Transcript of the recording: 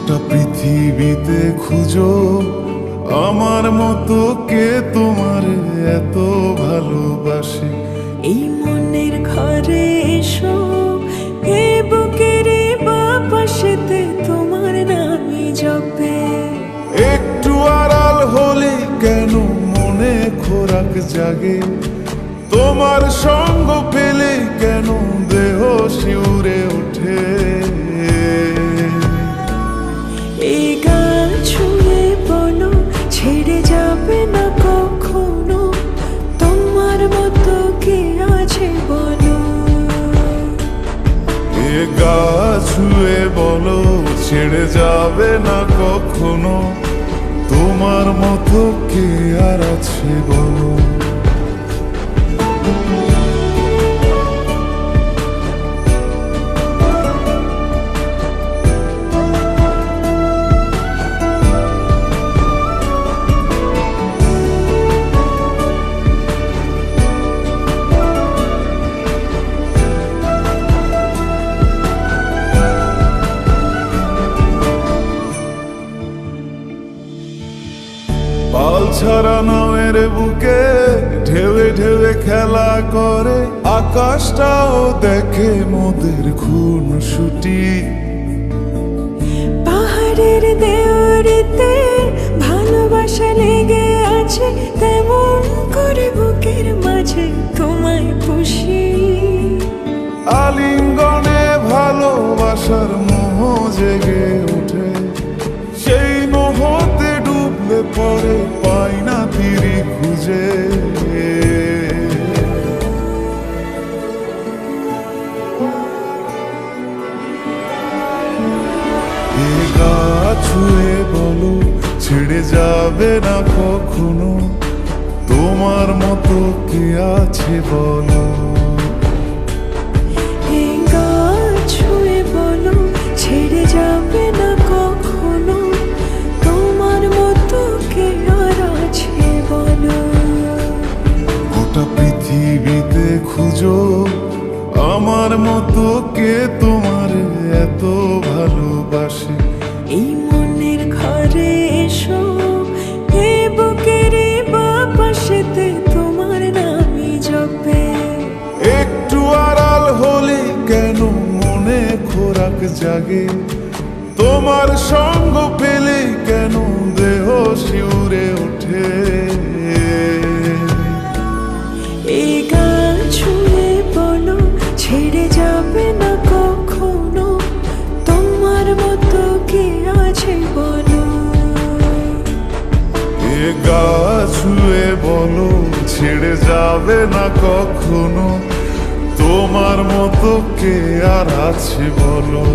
গোটা পৃথিবীতে খুঁজো আমার মতো কে তোমার এত ভালোবাসে। এই মনের ঘরে এসো, এ বুকের বাপাশেতে তোমার নামই জপে। একটু আড়াল হলে কেন মনে খোরাক জাগে, তোমার সঙ্গ পেলে কেন দেহ শিউরে ওঠে। এই গান ছুঁয়ে বলো ছেড়ে যাবে না কখনো, তোমার মতো কে আছে বলো। এ গা ছুঁয়ে বলো ছেড়ে যাবে না কখনো, তোমার মতো কে আর আছে বলো। পাল ছাড়া নামের বুকে ঢেউে ঢেউে খেলা করে, আকাশটাও দেখে মোদের খুন ছুটি। পাহাড়ের দেওয়ারিতে ভালোবাসা লেগে আছে, তেমন করে বুকের মাঝে তোমায় খুশি। আলিঙ্গনে ভালোবাসার মোহ জেগে ওঠে, সেই মোহতে ডুবলে পরে পাই না তীরে খুঁজে। এ গা ছুঁয়ে বলো ছেড়ে যাবে না কখনো, তোমার মতো কে আছে বলো। এই গান ছুঁয়ে বলো ছেড়ে যাবে না কখনো, তোমার মতো কে আর আছে বলো। গোটা পৃথিবীতে খুঁজো আমার মতো কে তোমার এত ভালোবাসে। এই মনের ঘরে এসো, এ বুকের বাপাশেতে তোমার নামই জপে। একটু আড়াল হলে কেন মনে খোরাক জাগে, তোমার সঙ্গ পেলে কেন দেহ শিউরে ওঠে। এই গান ছুঁয়ে বলো ছেড়ে যাবে না কখনো, তোমার মতো কে আছে বলো। এ গা ছুঁয়ে বলো ছেড়ে যাবে না কখনো, তোমার মতো কে আর আছে বলো।